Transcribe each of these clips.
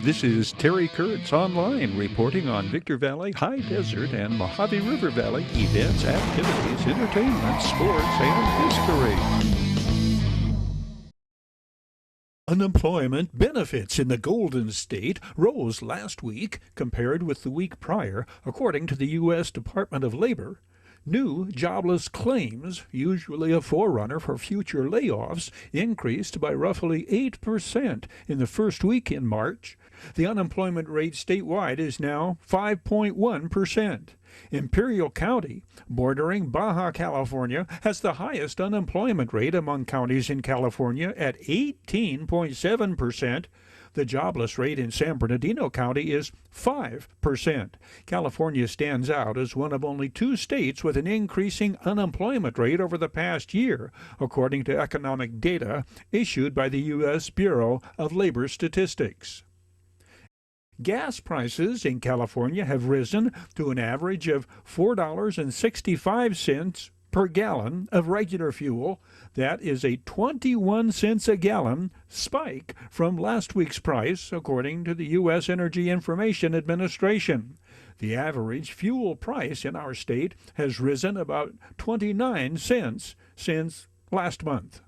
This is Terry Kurtz online reporting on Victor Valley, High Desert, and Mojave River Valley events, activities, entertainment, sports, and history. Unemployment benefits in the Golden State rose last week compared with the week prior, according to the U.S. Department of Labor. New jobless claims, usually a forerunner for future layoffs, increased by roughly 8% in the first week in March. The unemployment rate statewide is now 5.1%. Imperial County, bordering Baja California, has the highest unemployment rate among counties in California at 18.7%. The jobless rate in San Bernardino County is 5%. California stands out as one of only two states with an increasing unemployment rate over the past year, according to economic data issued by the U.S. Bureau of Labor Statistics. Gas prices in California have risen to an average of $4.65 per gallon of regular fuel. That is a 21 cents a gallon spike from last week's price, according to the U.S. Energy Information Administration. The average fuel price in our state has risen about 29 cents since last month.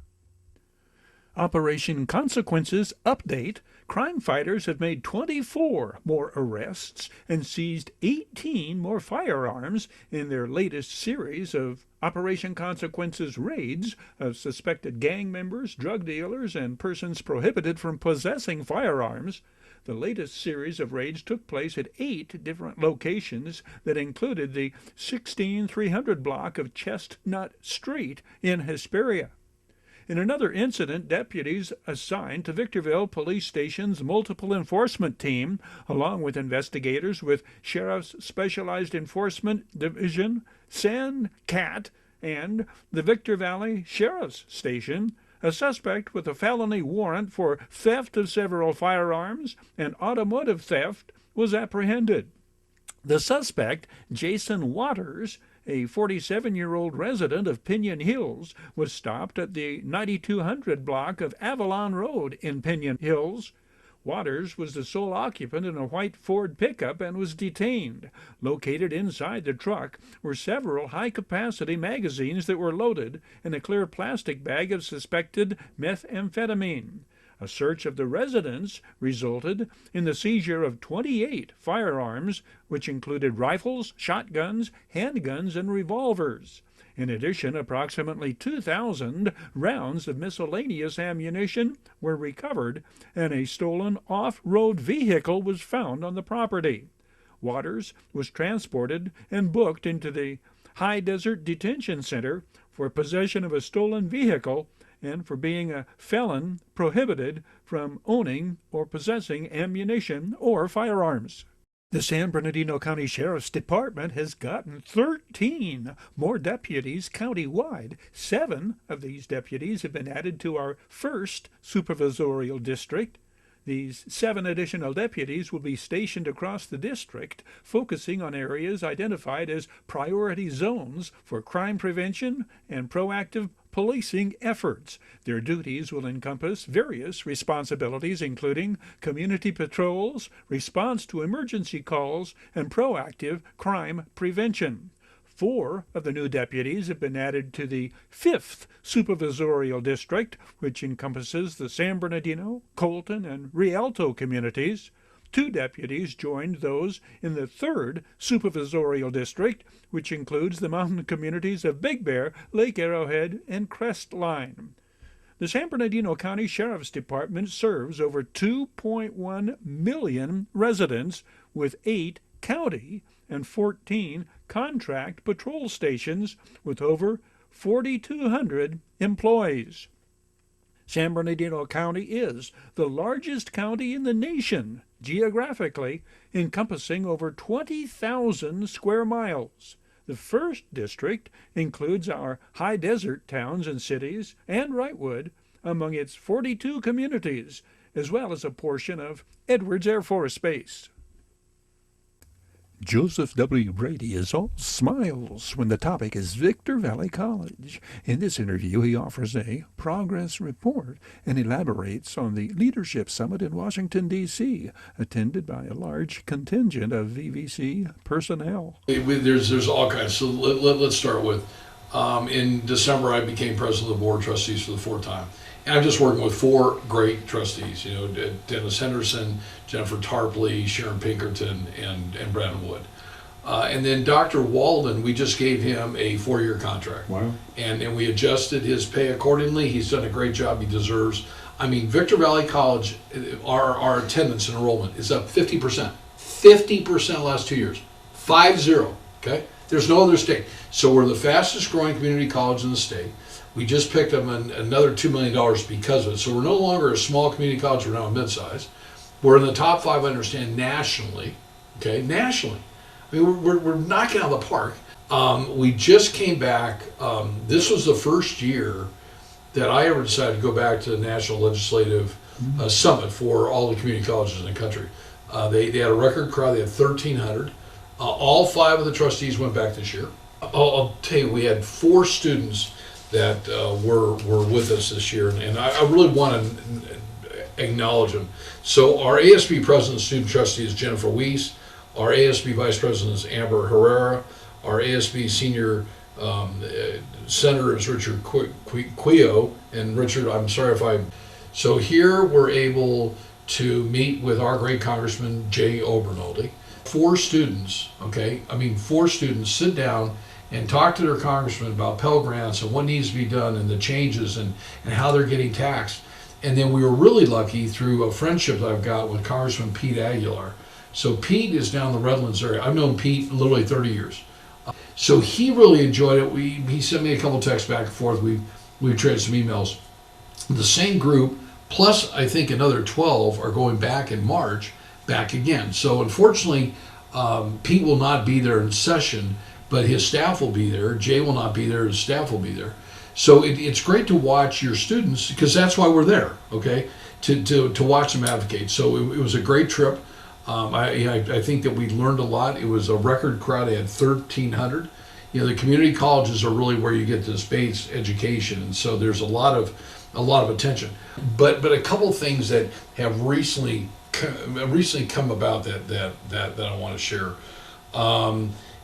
Operation Consequences update. Crime fighters have made 24 more arrests and seized 18 more firearms in their latest series of Operation Consequences raids of suspected gang members, drug dealers, and persons prohibited from possessing firearms. The latest series of raids took place at 8 different locations that included the 16300 block of Chestnut Street in Hesperia. In another incident, deputies assigned to Victorville Police Station's Multiple Enforcement Team, along with investigators with Sheriff's Specialized Enforcement Division, SAN-CAT, and the Victor Valley Sheriff's Station, a suspect with a felony warrant for theft of several firearms and automotive theft was apprehended. The suspect, Jason Waters, a 47-year-old resident of Piñon Hills, was stopped at the 9200 block of Avalon Road in Piñon Hills. Waters was the sole occupant in a white Ford pickup and was detained. Located inside the truck were several high-capacity magazines that were loaded in a clear plastic bag of suspected methamphetamine. A search of the residence resulted in the seizure of 28 firearms, which included rifles, shotguns, handguns, and revolvers. In addition, approximately 2,000 rounds of miscellaneous ammunition were recovered, and a stolen off-road vehicle was found on the property. Waters was transported and booked into the High Desert Detention Center for possession of a stolen vehicle and for being a felon prohibited from owning or possessing ammunition or firearms. The San Bernardino County Sheriff's Department has gotten 13 more deputies countywide. 7 of these deputies have been added to our first supervisorial district. These 7 additional deputies will be stationed across the district, focusing on areas identified as priority zones for crime prevention and proactive policing efforts. Their duties will encompass various responsibilities, including community patrols, response to emergency calls, and proactive crime prevention. 4 of the new deputies have been added to the 5th supervisorial district, which encompasses the San Bernardino, Colton, and Rialto communities. 2 deputies joined those in the 3rd supervisorial district, which includes the mountain communities of Big Bear, Lake Arrowhead, and Crestline. The San Bernardino County Sheriff's Department serves over 2.1 million residents with 8 county and 14 contract patrol stations with over 4,200 employees. San Bernardino County is the largest county in the nation geographically, encompassing over 20,000 square miles. The 1st district includes our high desert towns and cities and Wrightwood among its 42 communities, as well as a portion of Edwards Air Force Base. Joseph W. Brady is all smiles when the topic is Victor Valley College. In this interview, he offers a progress report and elaborates on the Leadership Summit in Washington, D.C., attended by a large contingent of VVC personnel. There's all kinds. So let's start with, in December, I became president of the board of trustees for the fourth time. And I'm just working with four great trustees, Dennis Henderson, Jennifer Tarpley, Sharon Pinkerton, and Brandon Wood. And then Dr. Walden, we just gave him a 4-year contract. Wow. And we adjusted his pay accordingly. He's done a great job. He deserves. I mean, Victor Valley College, our attendance and enrollment is up 50%. 50% the last 2 years. 5-0, okay? There's no other state. So we're the fastest growing community college in the state. We just picked up another $2 million because of it. So we're no longer a small community college, we're now a mid-size. We're in the top 5, I understand, nationally, okay? Nationally. I mean, we're knocking out of the park. We just came back. This was the first year that I ever decided to go back to the National Legislative Summit for all the community colleges in the country. They had a record crowd. They had 1,300. All 5 of the trustees went back this year. I'll tell you, we had 4 students that were with us this year, and I really want to acknowledge them. So our ASB president and student trustee is Jennifer Weiss. Our ASB vice president is Amber Herrera. Our ASB senior senator is Richard Quio. And Richard, I'm sorry if I... So here we're able to meet with our great Congressman Jay Obernolte. 4 students, okay? I mean, 4 students sit down and talk to their congressman about Pell Grants and what needs to be done and the changes and how they're getting taxed. And then we were really lucky through a friendship that I've got with Congressman Pete Aguilar. So Pete is down the Redlands area. I've known Pete literally 30 years. So he really enjoyed it. He sent me a couple texts back and forth. We've traded some emails. The same group, plus I think another 12 are going back in March, back again. So unfortunately, Pete will not be there in session, but his staff will be there. Jay will not be there, his staff will be there. So it's great to watch your students, because that's why we're there, okay, to watch them advocate. So it was a great trip. I think that we learned a lot. It was a record crowd. They had 1,300. The community colleges are really where you get this base education, and so there's a lot of attention. But a couple things that have recently come about that I want to share.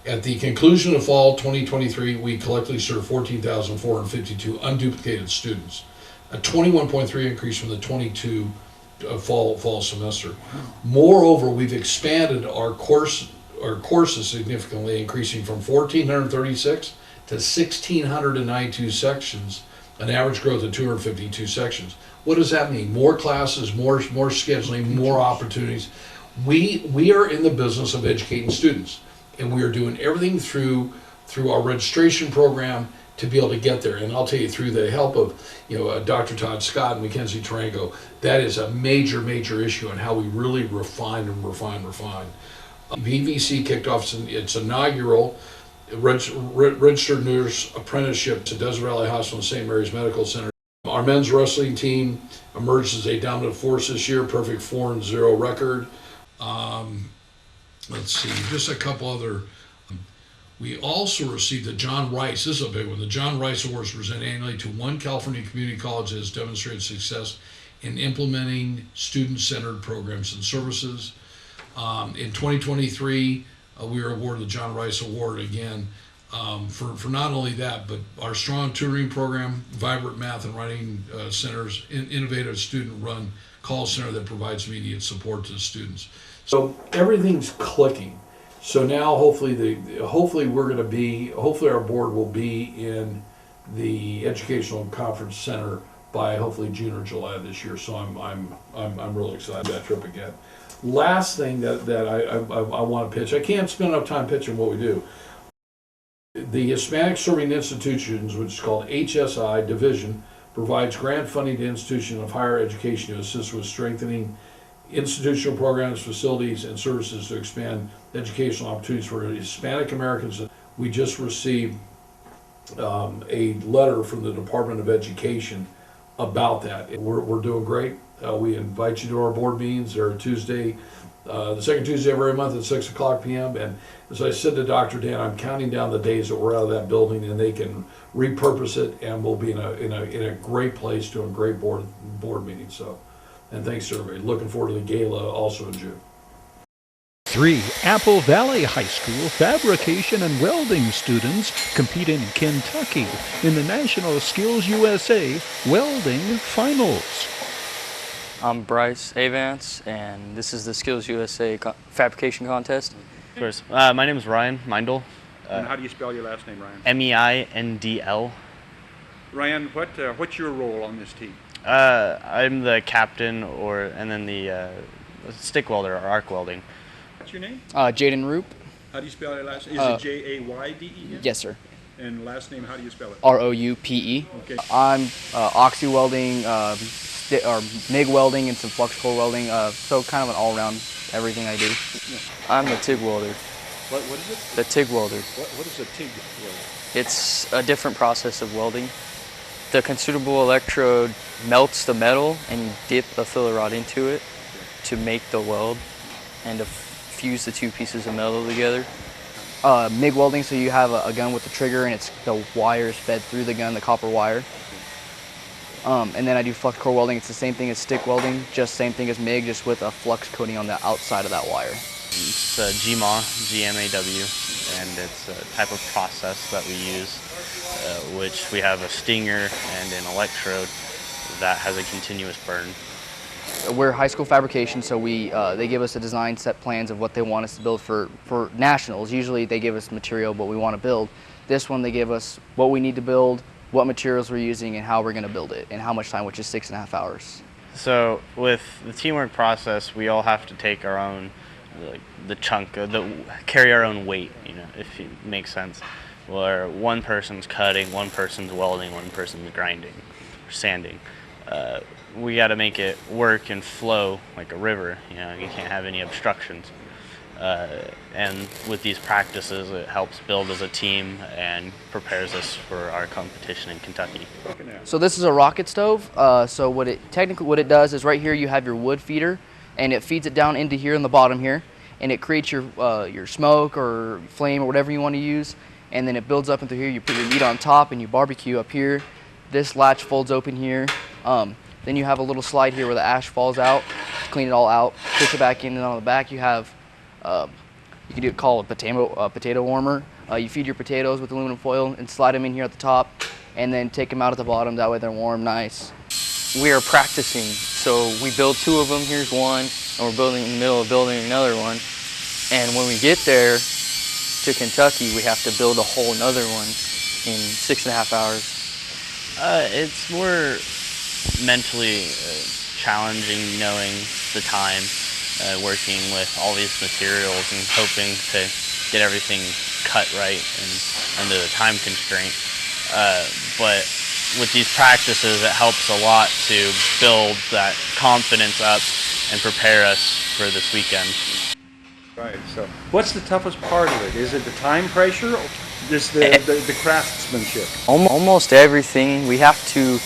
At the conclusion of fall 2023, we collectively served 14,452 unduplicated students, a 21.3 increase from the 22 fall semester. Wow. Moreover, we've expanded our courses significantly, increasing from 1,436 to 1,692 sections, an average growth of 252 sections. What does that mean? More classes, more scheduling, more opportunities. We are in the business of educating students, and we are doing everything through our registration program to be able to get there. And I'll tell you, through the help of Dr. Todd Scott and Mackenzie Tarango, that is a major issue on how we really refine. VVC kicked off its inaugural registered nurse apprenticeship to Desert Valley Hospital and St. Mary's Medical Center. Our men's wrestling team emerged as a dominant force this year, perfect 4-0 record. Let's see, just a couple other. We also received the John Rice, this is a big one, the John Rice Awards presented annually to one California community college that has demonstrated success in implementing student-centered programs and services. In 2023, we were awarded the John Rice Award again for not only that, but our strong tutoring program, vibrant math and writing centers, innovative student-run call center that provides immediate support to the students. So everything's clicking. So now hopefully our board will be in the Educational Conference Center by hopefully June or July of this year. So I'm really excited about that trip again. Last thing that I want to pitch. I can't spend enough time pitching what we do. The Hispanic Serving Institutions, which is called HSI Division, provides grant funding to institutions of higher education to assist with strengthening institutional programs, facilities, and services to expand educational opportunities for Hispanic Americans. We just received a letter from the Department of Education about that. We're doing great. We invite you to our board meetings. They're Tuesday the second Tuesday of every month at 6 o'clock p.m. And as I said to Dr. Dan, I'm counting down the days that we're out of that building, and they can repurpose it, and we'll be in a great place doing great board meetings. So, and thanks to everybody. Looking forward to the gala also in June. 3 Apple Valley High School fabrication and welding students compete in Kentucky in the National Skills USA Welding Finals. I'm Bryce Avance, and this is the Skills USA fabrication contest. Of course. My name is Ryan Meindl. And how do you spell your last name, Ryan? Meindl. Ryan, what's your role on this team? I'm the captain, and then the stick welder or arc welding. What's your name? Jaden Roop. How do you spell your last name? Is it Jayde? Yes, sir. And last name, how do you spell it? Roupe. Okay. I'm oxy welding, or MIG welding, and some flux core welding. So kind of an all-around everything I do. I'm the TIG welder. What is it? The TIG welder. What is a TIG welder? It's a different process of welding. The consumable electrode melts the metal, and you dip a filler rod into it to make the weld and to fuse the two pieces of metal together. MIG welding, so you have a gun with the trigger, and it's the wires fed through the gun, the copper wire. And then I do flux core welding. It's the same thing as stick welding, just same thing as MIG, just with a flux coating on the outside of that wire. It's GMAW, and it's a type of process that we use, which we have a stinger and an electrode that has a continuous burn. We're high school fabrication, so they give us a design set plans of what they want us to build for nationals. Usually they give us material, what we want to build. This one they give us what we need to build, what materials we're using, and how we're going to build it, and how much time, which is 6.5 hours. So with the teamwork process, we all have to take our own, carry our own weight, if it makes sense. Where one person's cutting, one person's welding, one person's grinding, or sanding. We got to make it work and flow like a river. You can't have any obstructions. And with these practices, it helps build as a team and prepares us for our competition in Kentucky. So this is a rocket stove. So what it does is right here you have your wood feeder, and it feeds it down into here in the bottom here, and it creates your smoke or flame or whatever you want to use, and then it builds up into here. You put your meat on top and you barbecue up here. This latch folds open here. Then you have a little slide here where the ash falls out. Clean it all out, push it back in, and on the back you have you can call it a potato warmer. You feed your potatoes with aluminum foil and slide them in here at the top, and then take them out at the bottom. That way they're warm, nice. We are practicing, so we build 2 of them. Here's one, and we're building in the middle of building another one. And when we get there to Kentucky, we have to build a whole another one in 6.5 hours. It's more mentally challenging knowing the time, working with all these materials and hoping to get everything cut right and under the time constraint. But with these practices, it helps a lot to build that confidence up and prepare us for this weekend. Right, so what's the toughest part of it? Is it the time pressure or just the craftsmanship? Almost everything. We have to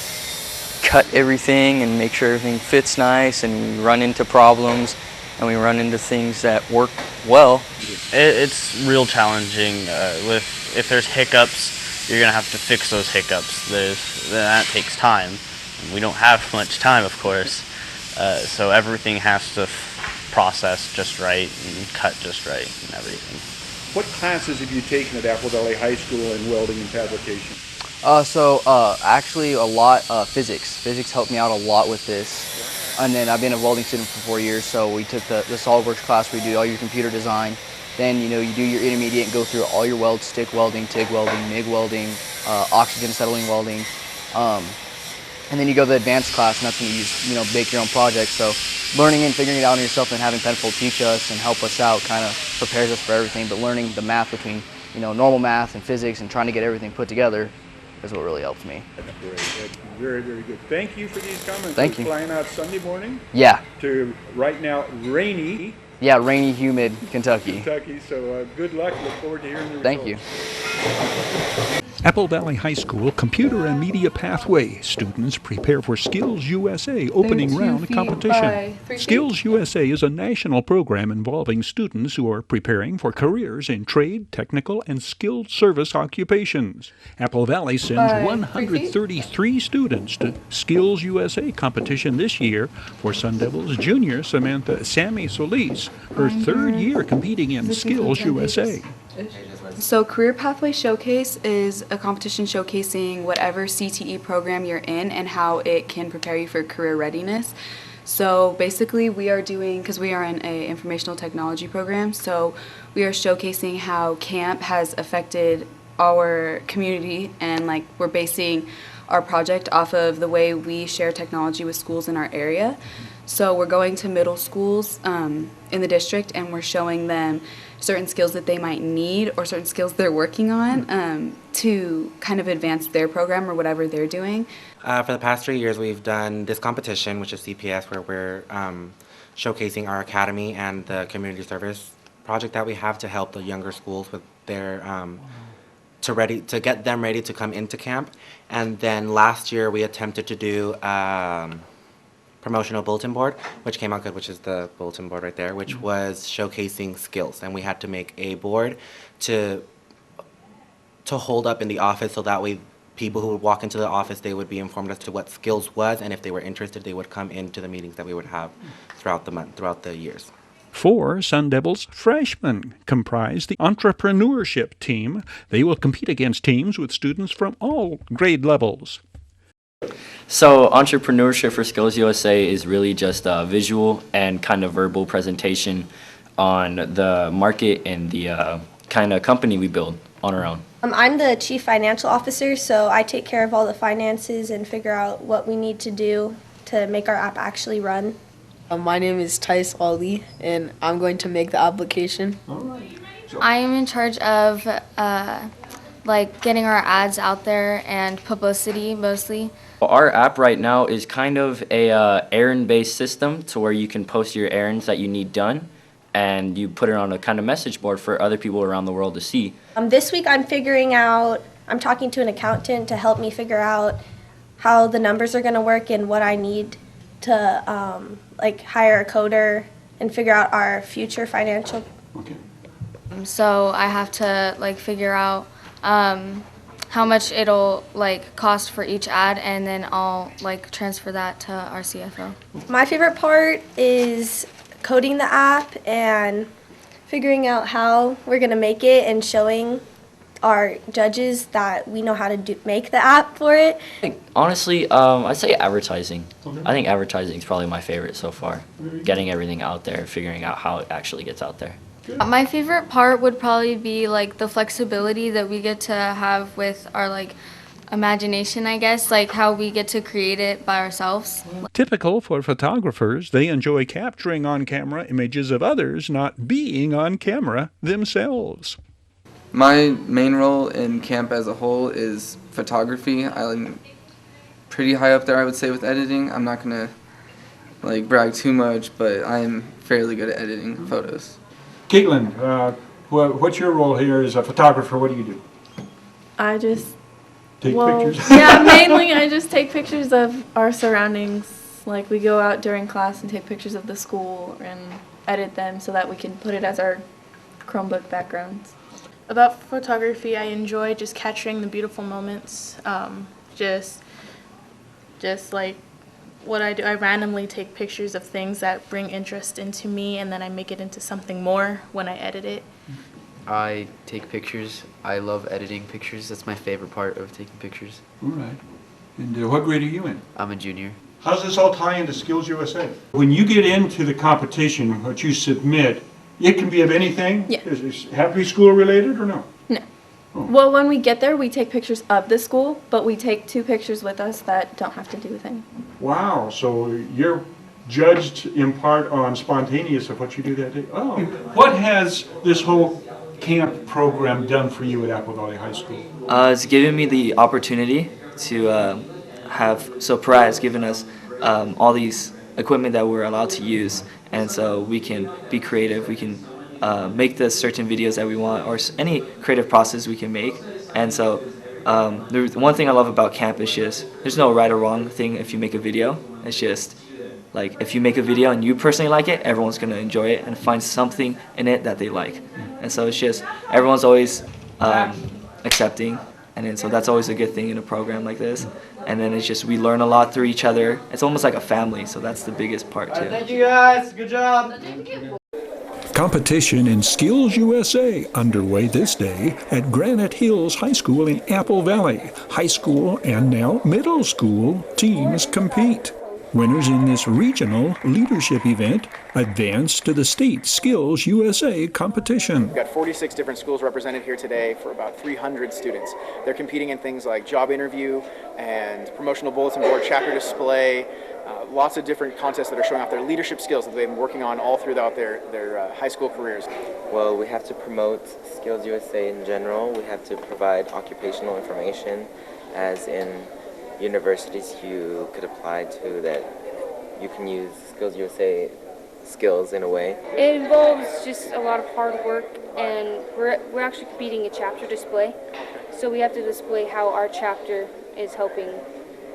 cut everything and make sure everything fits nice, and we run into problems and we run into things that work well. It's real challenging. If there's hiccups, you're going to have to fix those hiccups. That takes time. We don't have much time, of course, so everything has to process just right and cut just right and everything. What classes have you taken at Apple Valley High School in welding and fabrication? Actually a lot physics. Physics helped me out a lot with this. And then I've been a welding student for 4 years, so we took the SolidWorks class where you do all your computer design. Then you do your intermediate and go through all your welds: stick welding, TIG welding, MIG welding, oxygen acetylene welding. And then you go to the advanced class, and that's when you make your own projects. So learning and figuring it out on yourself and having Penfold teach us and help us out kind of prepares us for everything. But learning the math between normal math and physics and trying to get everything put together is what really helped me. Great. Very, very good. Thank you for these comments. Thank you. Flying out Sunday morning Yeah. to right now rainy Yeah, rainy, humid Kentucky. Kentucky. So good luck. Look forward to hearing the Thank results. you. Apple Valley High School Computer and Media Pathway students prepare for Skills USA opening round competition. Skills USA is a national program involving students who are preparing for careers in trade, technical, and skilled service occupations. Apple Valley sends 133 students to Skills USA competition this year for Sun Devils junior Samantha Sammy Solis, her third year competing in Skills USA. So Career Pathway Showcase is a competition showcasing whatever CTE program you're in and how it can prepare you for career readiness. So basically we are doing, because we are in an informational technology program, so we are showcasing how camp has affected our community, and like we're basing our project off of the way we share technology with schools in our area. So we're going to middle schools in the district, and we're showing them certain skills that they might need or certain skills they're working on to kind of advance their program or whatever they're doing. For the past 3 years, we've done this competition, which is CPS, where we're showcasing our academy and the community service project that we have to help the younger schools with their to get them ready to come into camp. And then last year, we attempted to do promotional bulletin board, which came out good, which is the bulletin board right there, which was showcasing skills. And we had to make a board to hold up in the office, so that way people who would walk into the office, they would be informed as to what skills was, and if they were interested, they would come into the meetings that we would have throughout the years. 4 Sun Devils freshmen comprise the entrepreneurship team. They will compete against teams with students from all grade levels. So entrepreneurship for Skills USA is really just a visual and kind of verbal presentation on the market and the kind of company we build on our own. I'm the chief financial officer, so I take care of all the finances and figure out what we need to do to make our app actually run. My name is Tice Ali, and I'm going to make the application. I am in charge of getting our ads out there and publicity mostly. Our app right now is kind of a errand-based system to where you can post your errands that you need done, and you put it on a kind of message board for other people around the world to see. This week I'm talking to an accountant to help me figure out how the numbers are going to work and what I need to hire a coder and figure out our future financial. Okay. So I have to figure out how much it'll cost for each ad, and then I'll transfer that to our CFO. My favorite part is coding the app and figuring out how we're going to make it and showing our judges that we know how to make the app for it. Honestly, I'd say advertising. I think advertising is probably my favorite so far. Getting everything out there, figuring out how it actually gets out there. My favorite part would probably be the flexibility that we get to have with our imagination, I guess, how we get to create it by ourselves. Typical for photographers, they enjoy capturing on-camera images of others not being on camera themselves. My main role in camp as a whole is photography. I'm pretty high up there, I would say, with editing. I'm not going to brag too much, but I'm fairly good at editing photos. Caitlin, what's your role here as a photographer? What do you do? I just take pictures? Yeah, mainly I just take pictures of our surroundings. We go out during class and take pictures of the school and edit them so that we can put it as our Chromebook backgrounds. About photography, I enjoy just capturing the beautiful moments. Just what I do, I randomly take pictures of things that bring interest into me, and then I make it into something more when I edit it. I take pictures. I love editing pictures. That's my favorite part of taking pictures. All right. And what grade are you in? I'm a junior. How does this all tie into Skills USA? When you get into the competition, what you submit, it can be of anything? Yeah. Does it have to be school related or no? No. Well, when we get there, we take pictures of the school, but we take 2 pictures with us that don't have to do with anything. Wow, so you're judged in part on spontaneous of what you do that day. Oh, what has this whole camp program done for you at Apple Valley High School? It's given me the opportunity to Pride has given us all these equipment that we're allowed to use, and so we can be creative. We can make the certain videos that we want, or any creative process we can make, and so There's one thing I love about camp is just there's no right or wrong thing if you make a video. It's just like if you make a video and you personally like it, everyone's gonna enjoy it and find something in it that they like. And so it's just everyone's always accepting, and then so that's always a good thing in a program like this. And then it's just we learn a lot through each other. It's almost like a family, so that's the biggest part too. Thank you guys. Good job. Competition in Skills USA underway this day at Granite Hills High School in Apple Valley. High school and now middle school teams compete. Winners in this regional leadership event advance to the state Skills USA competition. We've got 46 different schools represented here today for about 300 students. They're competing in things like job interview and promotional bulletin board, chapter display, lots of different contests that are showing off their leadership skills that they've been working on all throughout their high school careers. Well, we have to promote Skills USA in general. We have to provide occupational information, as in universities you could apply to that you can use Skills USA skills in a way. It involves just a lot of hard work, and we're actually competing in chapter display. So we have to display how our chapter is helping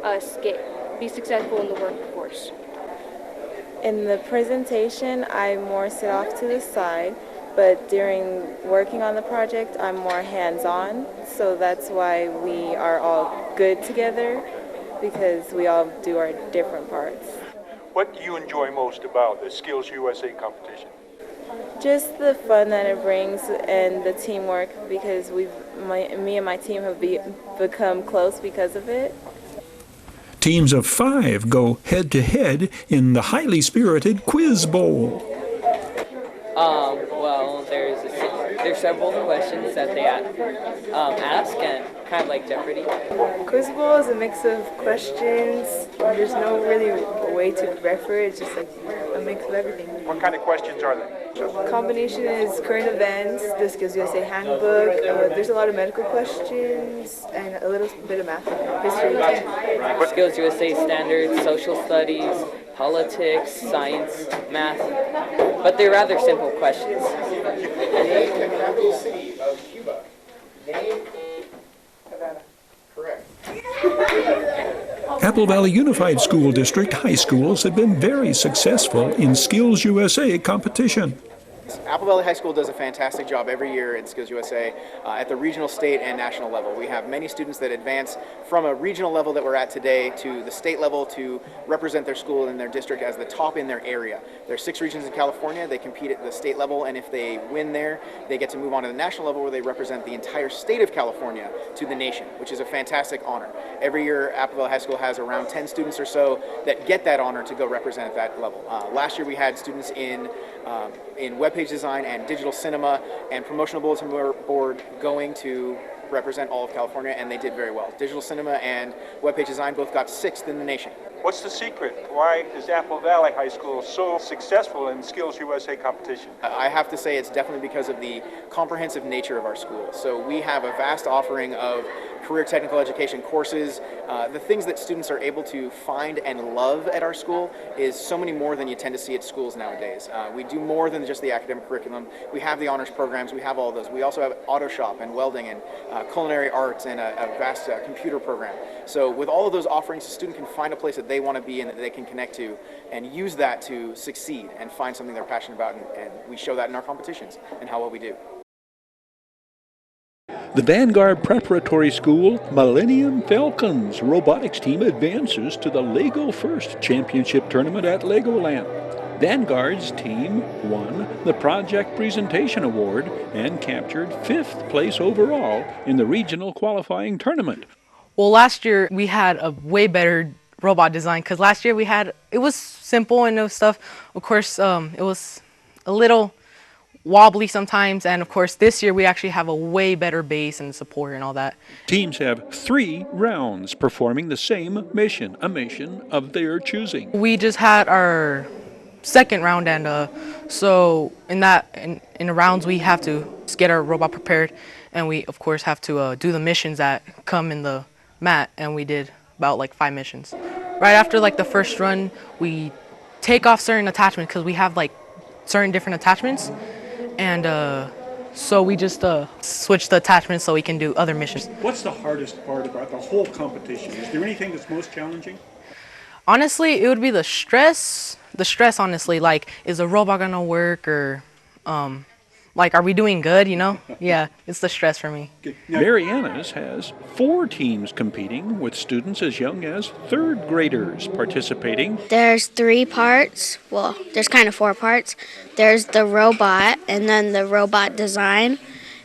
us be successful in the workforce. In the presentation, I more sit off to the side, but during working on the project, I'm more hands-on. So that's why we are all good together, because we all do our different parts. What do you enjoy most about the Skills USA competition? Just the fun that it brings and the teamwork, because me and my team have become close because of it. Teams of 5 go head-to-head in the highly spirited Quiz Bowl. Well, there's several questions that they ask, and kind of like Jeopardy. Quiz Bowl is a mix of questions. There's no really way to prep for it. It's just like a mix of everything. What kind of questions are they? Combination is current events, the Skills USA handbook. There's a lot of medical questions and a little bit of math, history. Skills USA standards, social studies, politics, science, math, but they're rather simple questions. Name the capital city of Cuba. Name Havana. Correct. Apple Valley Unified School District high schools have been very successful in Skills USA competition. Apple Valley High School does a fantastic job every year at Skills USA at the regional, state, and national level. We have many students that advance from a regional level that we're at today to the state level to represent their school and their district as the top in their area. There are 6 regions in California. They compete at the state level, and if they win there, they get to move on to the national level where they represent the entire state of California to the nation, which is a fantastic honor. Every year, Apple Valley High School has around 10 students or so that get that honor to go represent at that level. Last year, we had students in webpage design and digital cinema and promotional bulletin board going to represent all of California, and they did very well. Digital cinema and webpage design both got 6th in the nation. What's the secret? Why is Apple Valley High School so successful in Skills USA competition? I have to say it's definitely because of the comprehensive nature of our school. So we have a vast offering of career technical education courses. The things that students are able to find and love at our school is so many more than you tend to see at schools nowadays. We do more than just the academic curriculum. We have the honors programs, we have all those. We also have auto shop and welding and culinary arts and a vast computer program. So with all of those offerings, a student can find a place that they want to be in, that they can connect to, and use that to succeed and find something they're passionate about, and we show that in our competitions and how well we do. The Vanguard Preparatory School Millennium Falcons robotics team advances to the Lego First Championship Tournament at Legoland. Vanguard's team won the Project Presentation Award and captured 5th place overall in the regional qualifying tournament. Well, last year we had a way better robot design, because last year it was simple and no stuff. Of course, it was a little wobbly sometimes, and of course this year we actually have a way better base and support and all that. Teams have 3 rounds performing the same mission, a mission of their choosing. We just had our second round, and so in the rounds we have to get our robot prepared, and we of course have to do the missions that come in the mat, and we did about like 5 missions. Right after like the first run, we take off certain attachments, because we have like certain different attachments, and So we just switch the attachments so we can do other missions. What's the hardest part about the whole competition? Is there anything that's most challenging? Honestly, it would be the stress. The stress, honestly, like, is the robot gonna work, or like, are we doing good, you know? Yeah, it's the stress for me. Mariana's has 4 teams competing, with students as young as 3rd graders participating. There's 3 parts. Well, there's kind of 4 parts. There's the robot, and then the robot design,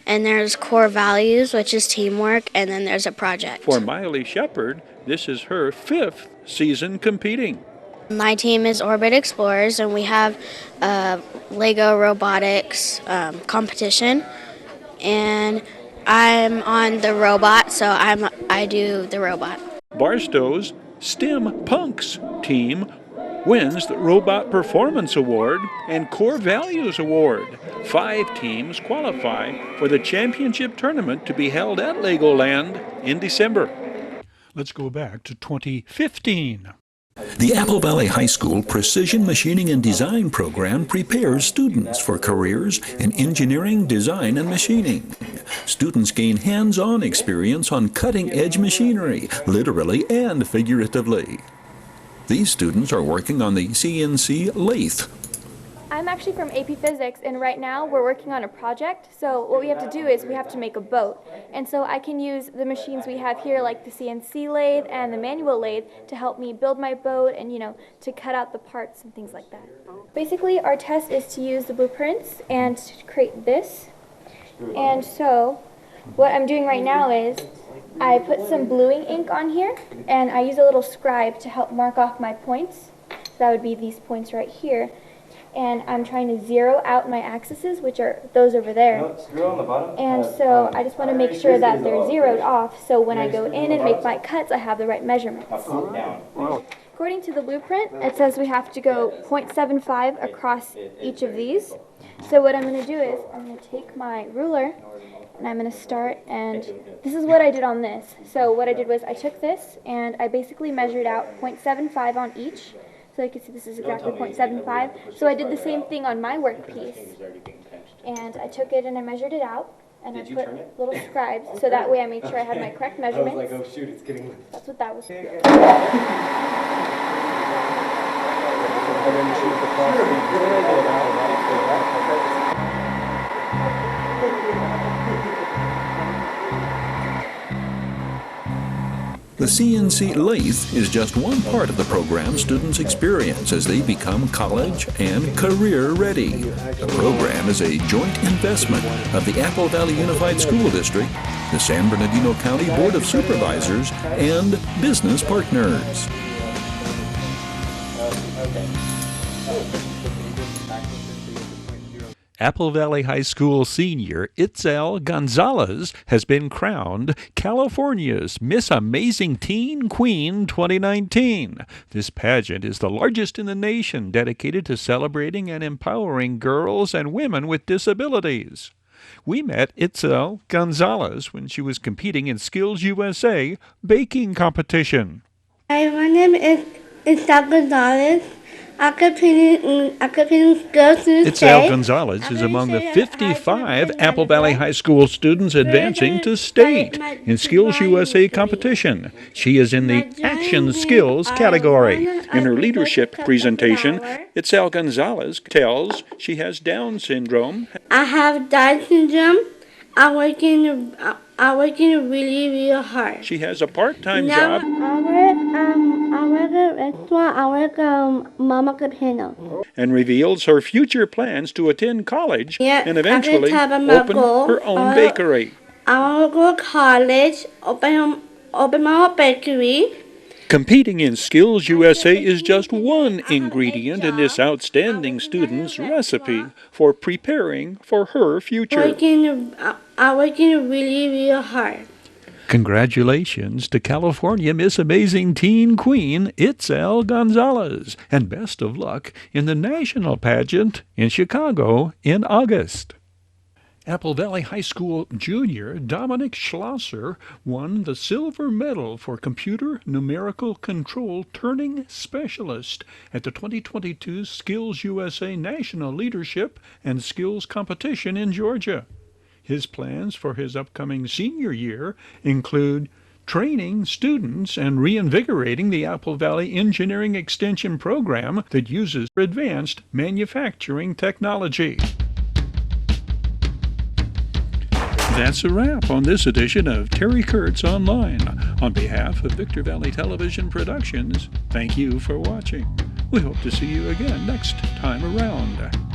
and there's core values, which is teamwork, and then there's a project. For Miley Shepard, this is her 5th season competing. My team is Orbit Explorers, and we have a Lego robotics competition, and I'm on the robot, so I do the robot. Barstow's STEM Punks team wins the Robot Performance Award and Core Values Award. 5 teams qualify for the championship tournament to be held at Legoland in December. Let's go back to 2015. The Apple Valley High School Precision Machining and Design program prepares students for careers in engineering, design, and machining. Students gain hands-on experience on cutting-edge machinery, literally and figuratively. These students are working on the CNC lathe. I'm actually from AP Physics, and right now we're working on a project. So what we have to do is we have to make a boat. And so I can use the machines we have here, like the CNC lathe and the manual lathe, to help me build my boat and, to cut out the parts and things like that. Basically, our test is to use the blueprints and to create this. And so what I'm doing right now is I put some bluing ink on here, and I use a little scribe to help mark off my points. So that would be these points right here. And I'm trying to zero out my axes, which are those over there. And so I just want to make sure that they're zeroed off, so when I go in and make my cuts, I have the right measurements. According to the blueprint, it says we have to go 0.75 across each of these. So what I'm going to do is I'm going to take my ruler, and I'm going to start, and this is what I did on this. So what I did was I took this, and I basically measured out 0.75 on each. So you can see this is exactly 0.75. So I did the same thing on my workpiece. And I took it and I measured it out. And I put little scribes, so that way I made sure I had my correct measurements. I was like, oh shoot, it's getting... That's what that was for. The CNC lathe is just one part of the program students experience as they become college and career ready. The program is a joint investment of the Apple Valley Unified School District, the San Bernardino County Board of Supervisors, and business partners. Apple Valley High School senior Itzel Gonzalez has been crowned California's Miss Amazing Teen Queen 2019. This pageant is the largest in the nation, dedicated to celebrating and empowering girls and women with disabilities. We met Itzel Gonzalez when she was competing in Skills USA baking competition. Hi, my name is Itzel Gonzalez. I compete in Skills USA. Itzel Gonzalez is among the 55 Apple Valley High School students advancing to state in Skills USA competition. She is in the Action Skills category. In her leadership presentation, Itzel Gonzalez tells she has Down syndrome. I have Down syndrome. I work in really hard. She has a part-time job. I work at a restaurant. I work Mama Capino. And reveals her future plans to attend college and eventually open her own bakery. I want to go to college, open my own bakery. Competing in Skills USA is just one ingredient in this outstanding student's recipe for preparing for her future. I work really hard. Congratulations to California Miss Amazing Teen Queen Itzel Gonzalez, and best of luck in the national pageant in Chicago in August. Apple Valley High School junior Dominic Schlosser won the silver medal for Computer Numerical Control Turning Specialist at the 2022 Skills USA National Leadership and Skills Competition in Georgia. His plans for his upcoming senior year include training students and reinvigorating the Apple Valley Engineering Extension program that uses advanced manufacturing technology. That's a wrap on this edition of Terry Kurtz Online. On behalf of Victor Valley Television Productions, thank you for watching. We hope to see you again next time around.